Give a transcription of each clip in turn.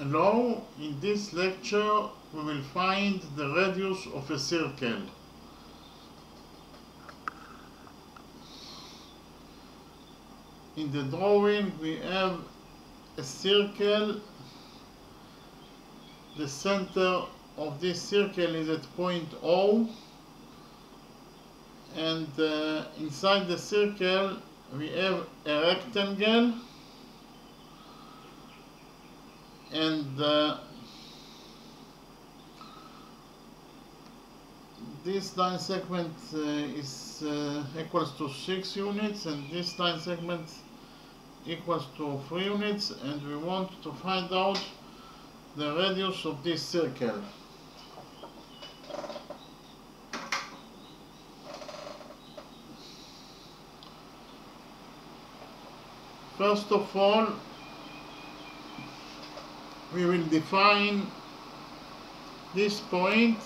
Hello, in this lecture we will find the radius of a circle. In the drawing we have a circle. The center of this circle is at point O, and inside the circle we have a rectangle, and this line segment is equals to 6 units, and this line segment equals to 3 units, and we want to find out the radius of this circle. First of all, we will define this point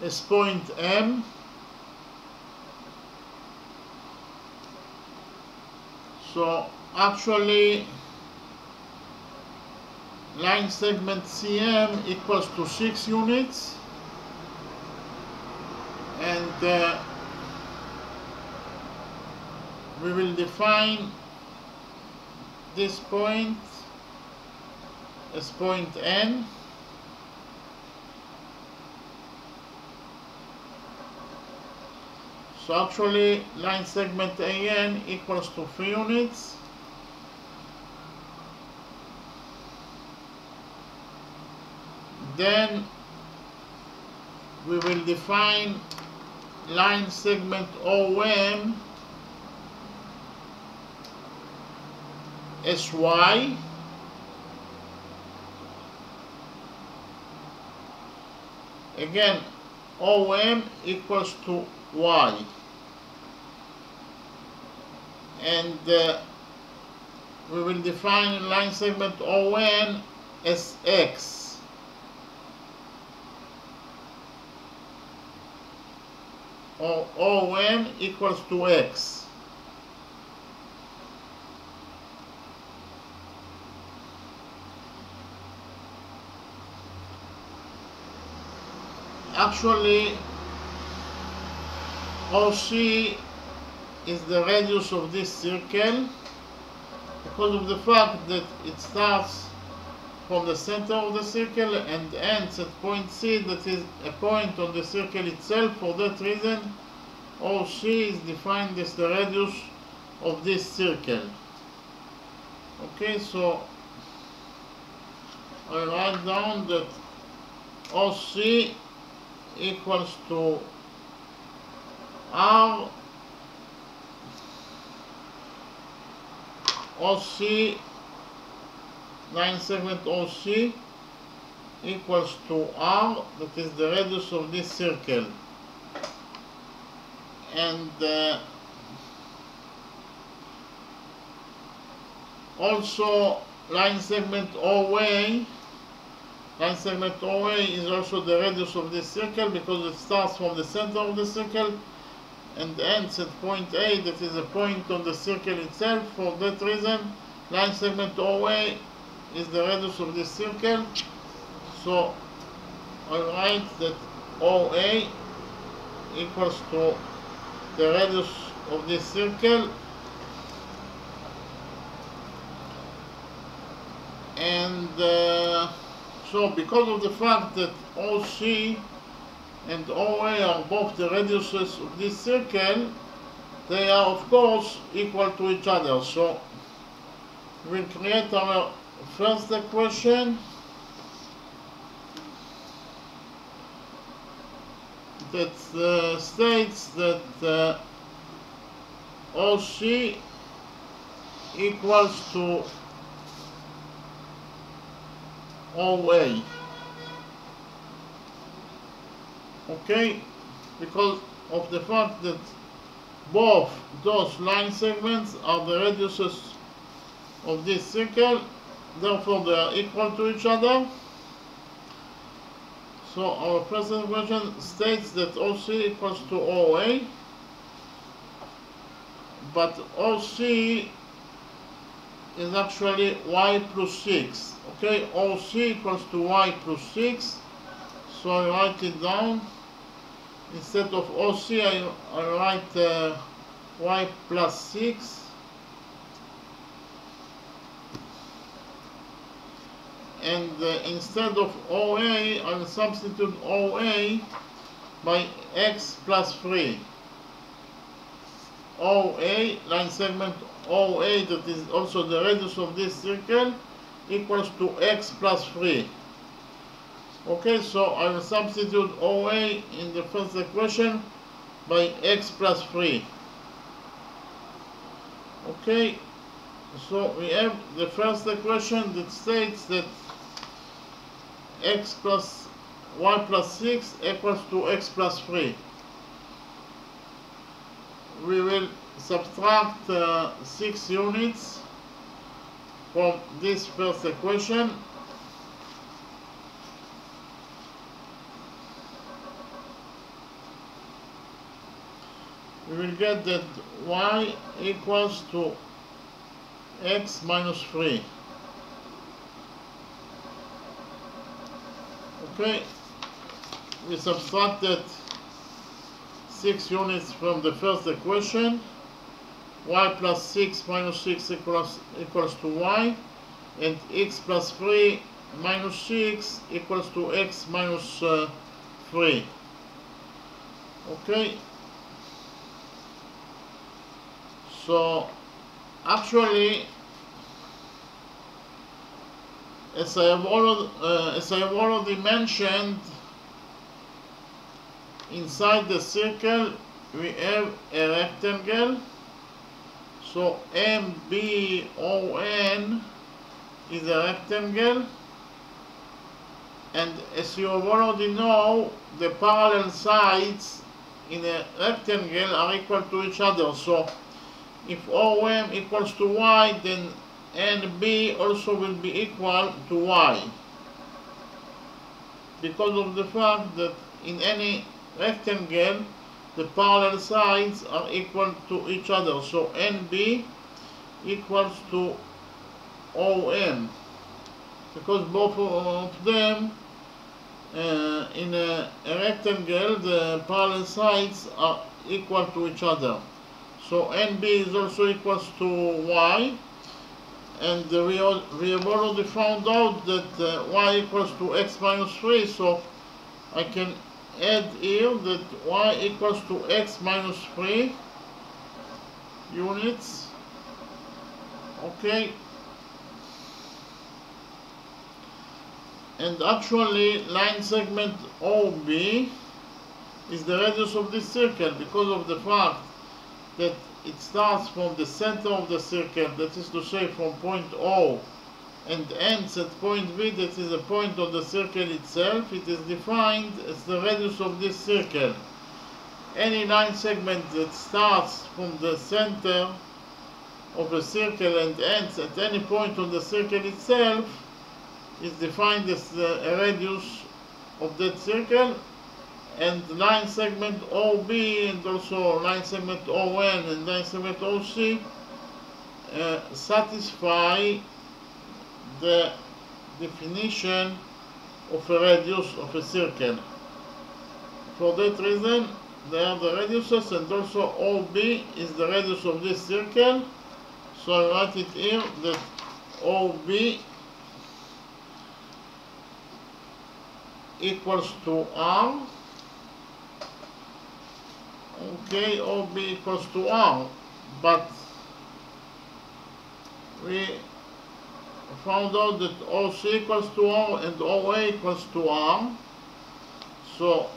as point M. So actually line segment CM equals to 6 units, and we will define this point as point N. So actually line segment AN equals to 3 units. Then we will define line segment OM as Y. Again, OM equals to Y, and we will define line segment ON as X. Or OM equals to X. Actually, OC is the radius of this circle because of the fact that it starts from the center of the circle and ends at point C, that is a point on the circle itself. For that reason, OC is defined as the radius of this circle. Okay, so I write down that OC equals to R OC, line segment OC equals to R, that is the radius of this circle, and also line segment OA. Line segment OA is also the radius of this circle because it starts from the center of the circle and ends at point A, that is a point on the circle itself. For that reason, line segment OA is the radius of this circle. So I write that OA equals to the radius of this circle, and so because of the fact that OC and OA are both the radiuses of this circle, they are of course equal to each other. So we'll create our first equation that states that OC equals to OA. Okay, because of the fact that both those line segments are the radiuses of this circle, therefore they are equal to each other. So our first equation states that OC equals to OA, but OC is actually y plus 6. Okay, OC equals to y plus 6. So I write it down. Instead of OC, I write y plus 6. And instead of OA, I will substitute OA by x plus 3. OA, line segment OA, that is also the radius of this circle, equals to x plus 3. Okay, so I will substitute OA in the first equation by x plus 3. Okay, so we have the first equation that states that x plus y plus 6 equals to x plus 3. We will subtract 6 units from this first equation. We will get that y equals to x minus 3. Okay, we subtracted 6 units from the first equation. Y plus 6 minus 6 equals to y, and x plus 3 minus 6 equals to x minus 3. Okay, so actually, as I have already mentioned, inside the circle we have a rectangle. So MBON is a rectangle, and as you already know, the parallel sides in a rectangle are equal to each other. So if OM equals to y, then NB also will be equal to y, because of the fact that in any rectangle the parallel sides are equal to each other. So NB equals to OM, because both of them in a rectangle, the parallel sides are equal to each other. So NB is also equals to y, and we have already found out that y equals to x minus 3, so I can add here that y equals to x minus 3 units. Okay, and actually line segment OB is the radius of this circle, because of the fact that it starts from the center of the circle, that is to say from point O, and ends at point V, that is a point on the circle itself. It is defined as the radius of this circle. Any line segment that starts from the center of a circle and ends at any point on the circle itself is defined as a radius of that circle. And line segment OB and also line segment ON and line segment OC satisfy the definition of a radius of a circle. For that reason, they are the radiuses, and also OB is the radius of this circle. So I write it here that OB equals to R. Okay, OB equals to R, but we found out that OC equals to R and OA equals to R. So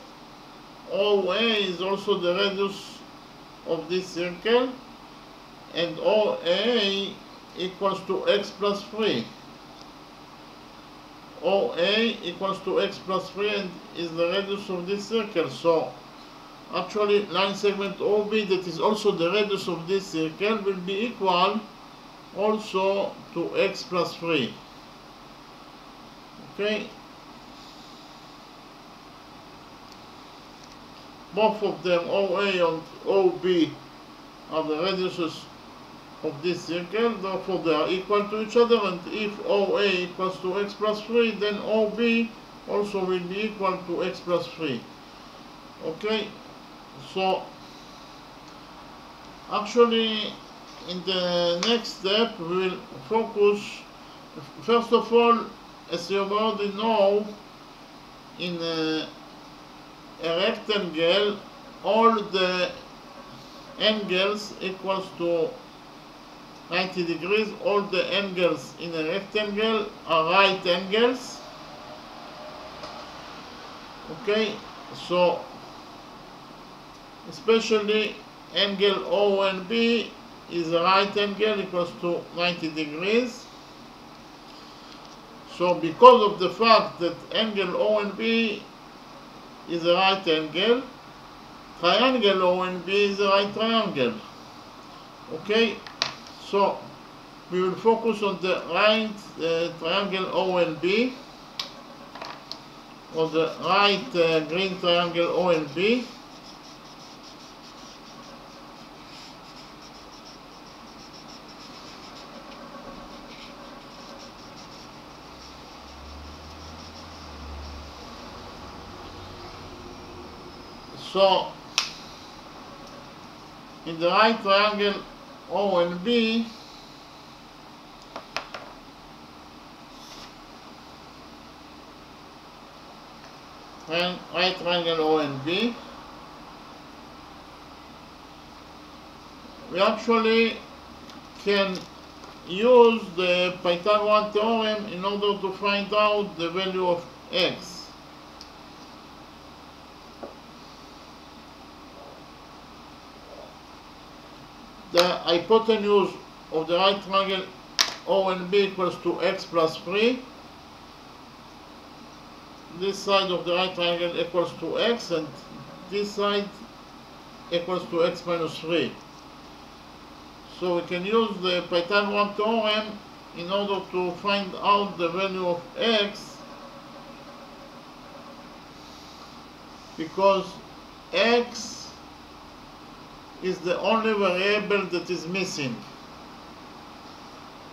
OA is also the radius of this circle, and OA equals to x plus 3. OA equals to x plus 3 and is the radius of this circle. So actually line segment OB, that is also the radius of this circle, will be equal also to x plus 3. Okay, both of them, OA and OB, are the radiuses of this circle, therefore they are equal to each other, and if OA equals to x plus 3, then OB also will be equal to x plus 3. Okay, so actually in the next step we will focus, first of all, as you already know, in a rectangle all the angles equals to 90 degrees. All the angles in a rectangle are right angles. Okay, so especially angle O and B is a right angle equals to 90 degrees. So because of the fact that angle O and B is a right angle, triangle O and B is a right triangle. Okay, so we will focus on the right triangle O and B, or the right green triangle O and B. So in the right triangle O and B, right triangle O and B, we actually can use the Pythagorean theorem in order to find out the value of x. The hypotenuse of the right triangle O and B equals to x plus 3. This side of the right triangle equals to x, and this side equals to x minus 3. So we can use the Pythagorean theorem in order to find out the value of x, because x is the only variable that is missing.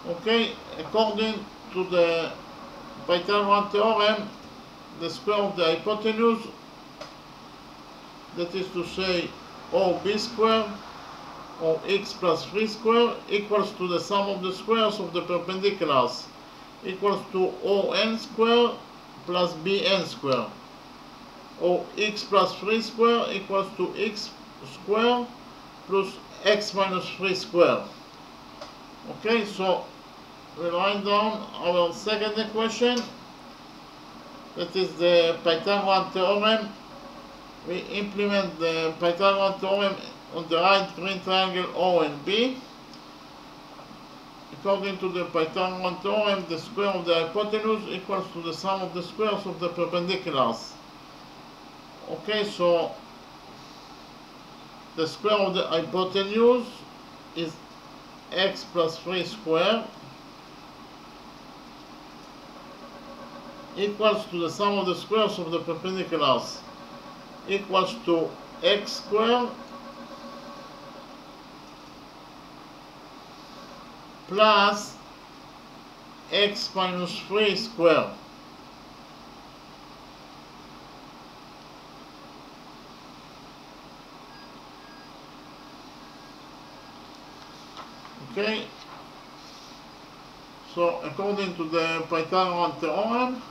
Okay, according to the Pythagorean theorem, the square of the hypotenuse, that is to say OB square, or x plus 3 square, equals to the sum of the squares of the perpendiculars, equals to ON square plus BN square, or x plus 3 square equals to x square plus x minus 3 square. Okay, so we write down our second equation, that is the Pythagorean theorem. We implement the Pythagorean theorem on the right green triangle O and B. According to the Pythagorean theorem, the square of the hypotenuse equals to the sum of the squares of the perpendiculars. Okay, so the square of the hypotenuse is x plus 3 square equals to the sum of the squares of the perpendiculars, equals to x square plus x minus 3 square. Okay, so according to the Pythagorean theorem,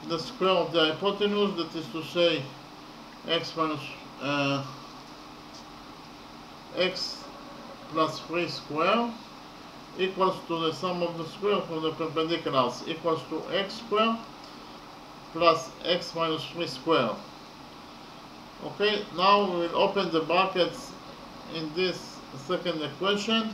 the square of the hypotenuse, that is to say x minus x plus 3 square, equals to the sum of the squares of the perpendiculars, equals to x square plus x minus 3 square. Okay, now we will open the brackets in this second equation.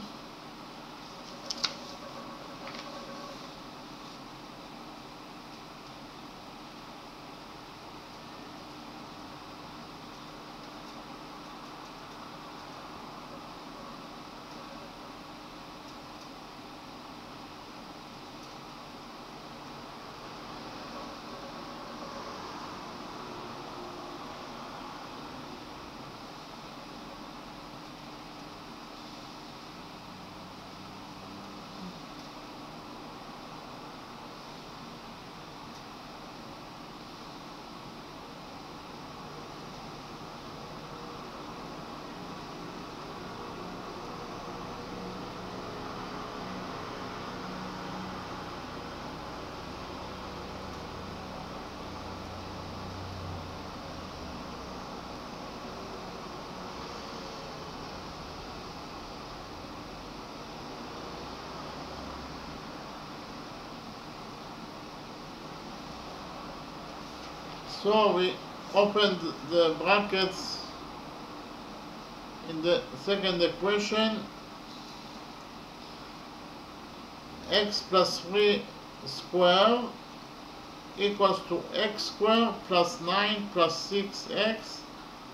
So we opened the brackets in the second equation. X plus 3 squared equals to x squared plus 9 plus 6x,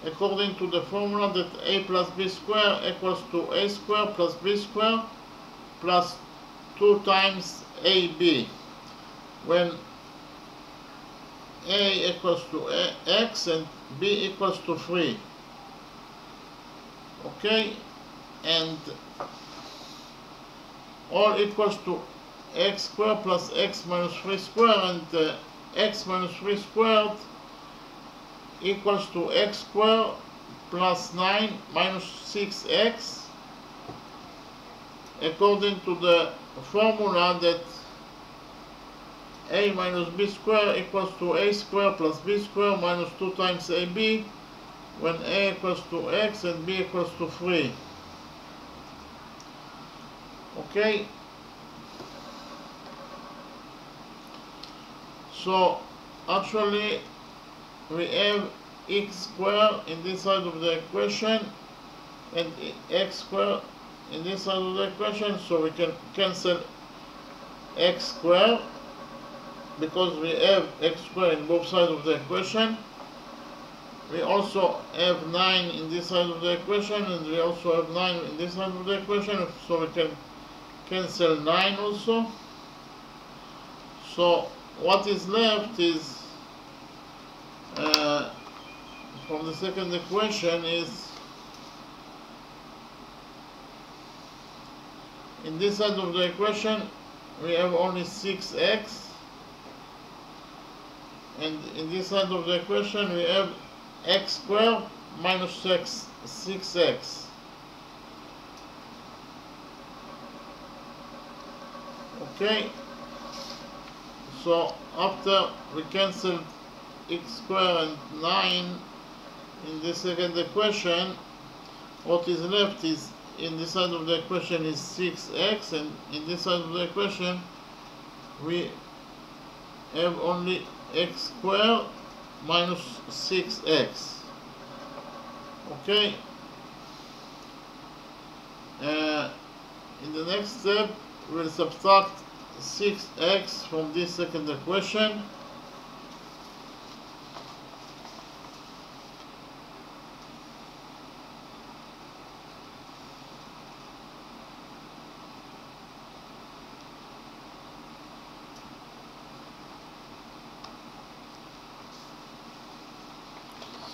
according to the formula that a plus b squared equals to a squared plus b squared plus 2 times ab, when a equals to x and b equals to 3. Okay, and all equals to x squared plus x minus 3 squared, and x minus 3 squared equals to x squared plus 9 minus 6x, according to the formula that a minus b squared equals to a squared plus b squared minus 2 times ab, when a equals to x and b equals to 3. Okay, so actually we have x squared in this side of the equation and x squared in this side of the equation, so we can cancel x squared because we have x squared in both sides of the equation. We also have 9 in this side of the equation, and we also have 9 in this side of the equation, so we can cancel 9 also. So what is left is from the second equation is, in this side of the equation we have only 6x, and in this side of the equation we have x squared minus 6x. Okay, so after we cancel x squared and 9 in the second equation, what is left is, in this side of the equation is 6x, and in this side of the equation we have only x squared minus 6x. Okay, in the next step we'll subtract 6x from this second equation.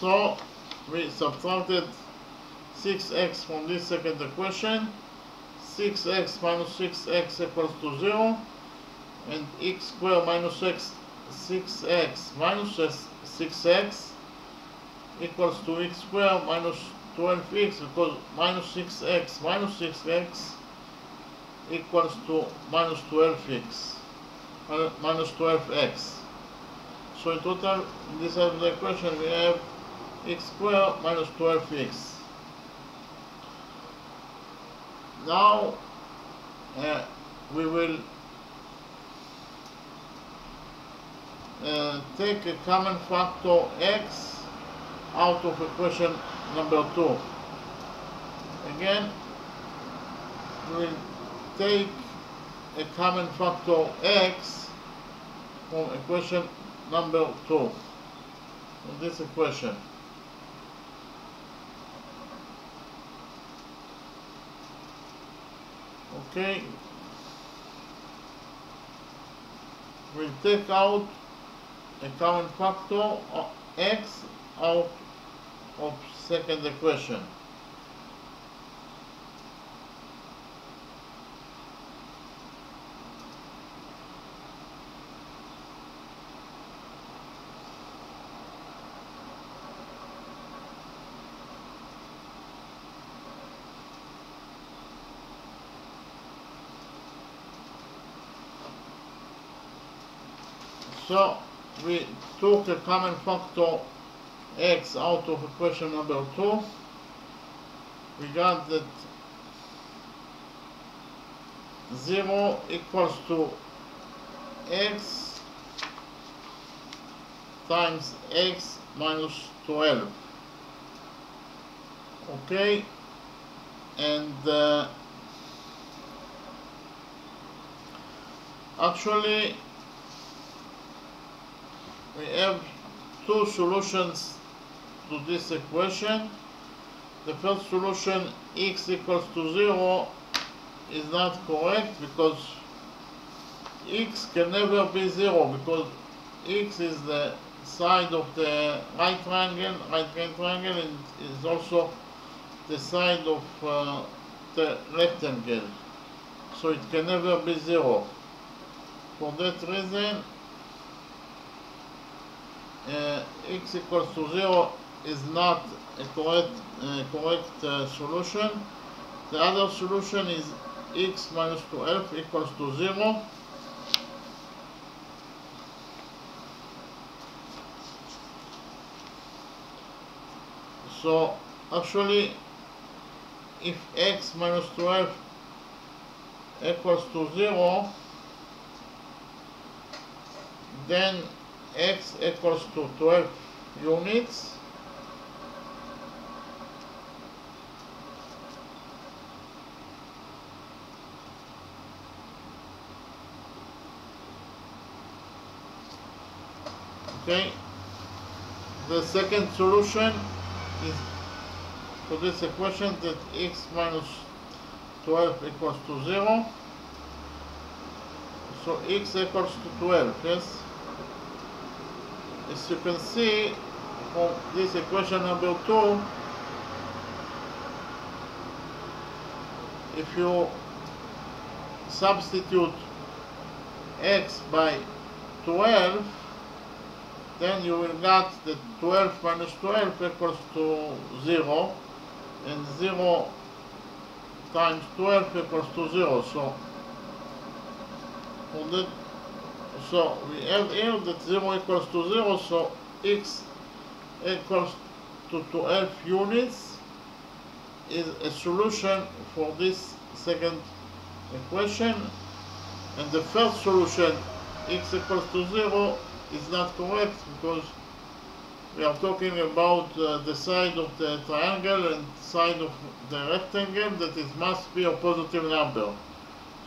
So we subtracted 6x from this second equation. 6x minus 6x equals to 0, and x squared minus 6x minus 6x equals to x squared minus 12x, because minus 6x equals to minus 12x, minus 12x. So in total, in this side of the equation we have x squared minus 12x. Now we will take a common factor x out of equation number 2. Again, we will take a common factor x from equation number 2, from this equation. Okay, we'll take out a common factor x out of second equation. So we took a common factor x out of equation number 2. We got that 0 equals to x times x minus 12. Okay, and actually we have two solutions to this equation. The first solution, x equals to 0, is not correct because x can never be 0, because x is the side of the right triangle, and is also the side of the rectangle, so it can never be 0. For that reason, x equals to 0 is not a correct solution. The other solution is x minus 12 equals to 0. So actually, if x minus 12 equals to 0, then x equals to 12 units. Okay, the second solution is to this equation, that x minus 12 equals to 0. So x equals to 12, yes? As you can see from this equation number 2, if you substitute x by 12, then you will get that 12 minus 12 equals to 0, and 0 times 12 equals to 0. So we have here that 0 equals to 0, so x equals to 12 units is a solution for this second equation. And the first solution, x equals to 0, is not correct, because we are talking about the side of the triangle and side of the rectangle, that it must be a positive number.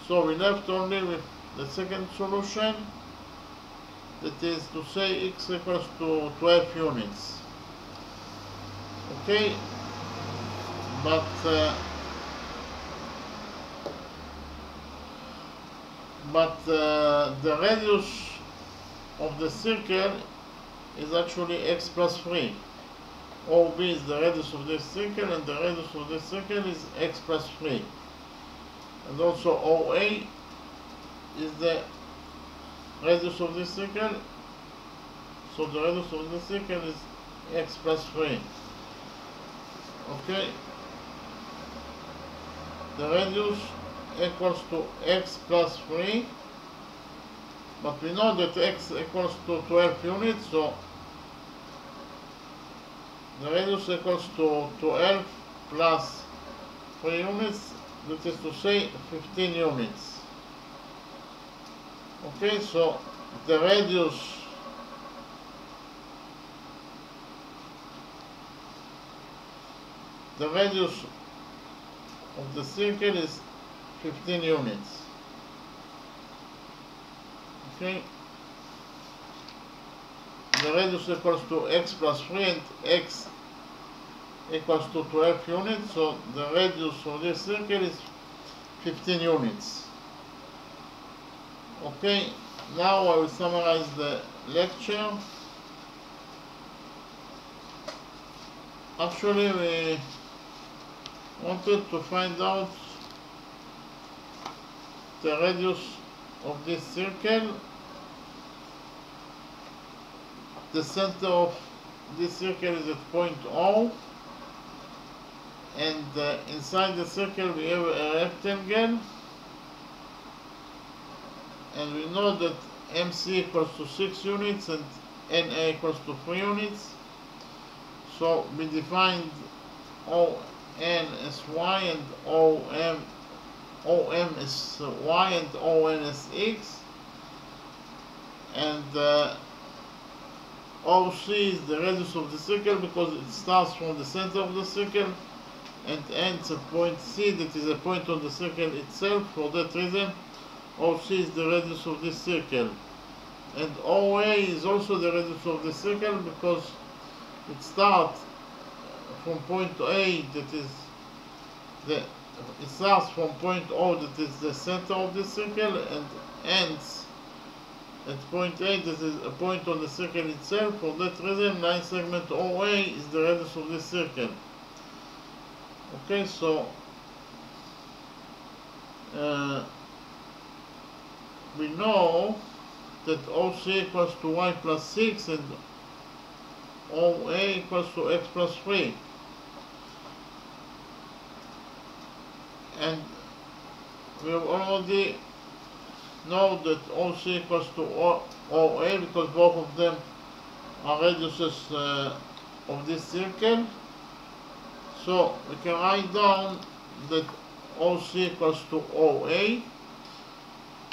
So we left only with the second solution, that is to say x equals to 12 units. Okay, but the radius of the circle is actually x plus 3. OB is the radius of this circle, and the radius of this circle is x plus 3. And also OA is the radius of this circle, so the radius of this circle is x plus 3. Okay, the radius equals to x plus 3, but we know that x equals to 12 units, so the radius equals to 12 plus 3 units, that is to say 15 units. Okay, so the radius of the circle is 15 units. Okay, the radius equals to x plus 3, and x equals to 12 units, so the radius of this circle is 15 units. Okay, now I will summarize the lecture. Actually, we wanted to find out the radius of this circle. The center of this circle is at point O, and inside the circle we have a rectangle, and we know that MC equals to 6 units and NA equals to 3 units. So we defined ON as Y and OM as Y and ON as X, and OC is the radius of the circle because it starts from the center of the circle and ends at point C, that is a point on the circle itself. For that reason, OC is the radius of this circle. And OA is also the radius of the circle because it starts from point A, that is it starts from point O, that is the center of the circle, and ends at point A, that is a point on the circle itself. For that reason, line segment OA is the radius of this circle. Okay, so we know that OC equals to y plus 6 and OA equals to x plus 3. And we already know that OC equals to OA because both of them are radiuses of this circle. So we can write down that OC equals to OA.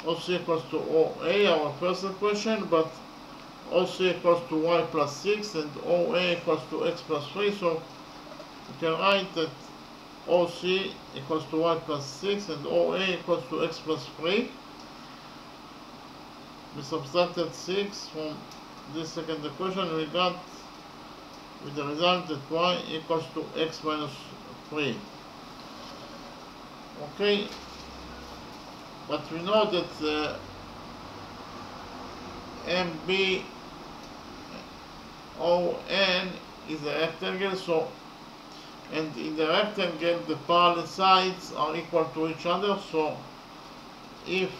OC equals to OA, our first equation, but OC equals to y plus 6 and OA equals to x plus 3. So we can write that OC equals to y plus 6 and OA equals to x plus 3. We subtracted 6 from this second equation. We got with the result that y equals to x minus 3. Okay, but we know that MBON is a rectangle, so and in the rectangle the parallel sides are equal to each other. So if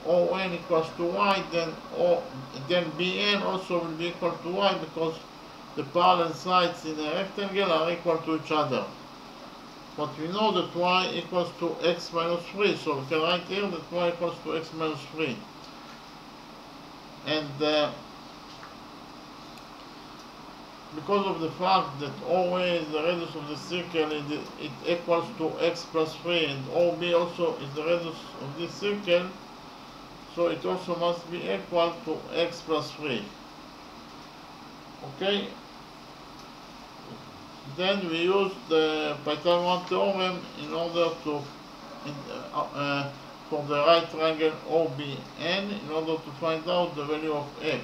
ON equals to y, then BN also will be equal to y because the parallel sides in a rectangle are equal to each other. But we know that y equals to x minus 3, so we can write here that y equals to x minus 3. And because of the fact that OA is the radius of the circle, it equals to x plus 3, and OB also is the radius of this circle, so it also must be equal to x plus 3. Okay? Then we use the Pythagorean theorem in order to for the right triangle OBN in order to find out the value of x.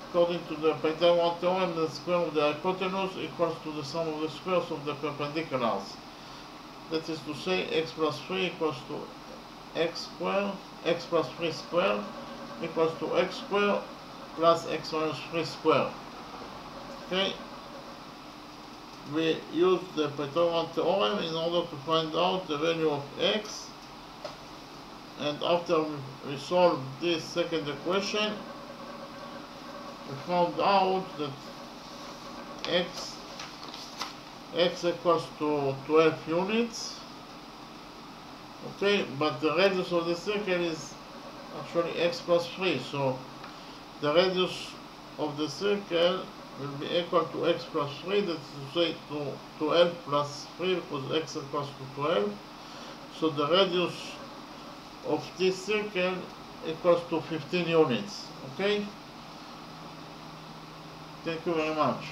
According to the Pythagorean theorem, the square of the hypotenuse equals to the sum of the squares of the perpendiculars. That is to say, x plus 3 equals to x squared, x plus 3 squared equals to x squared plus x minus 3 squared. Okay? We use the Pythagorean theorem in order to find out the value of x, and after we solve this second equation, we found out that x equals to 12 units. Okay, but the radius of the circle is actually x plus 3, so the radius of the circle will be equal to x plus 3, that is to say to 12 plus 3 because x equals to 12. So the radius of this circle equals to 15 units. Okay? Thank you very much.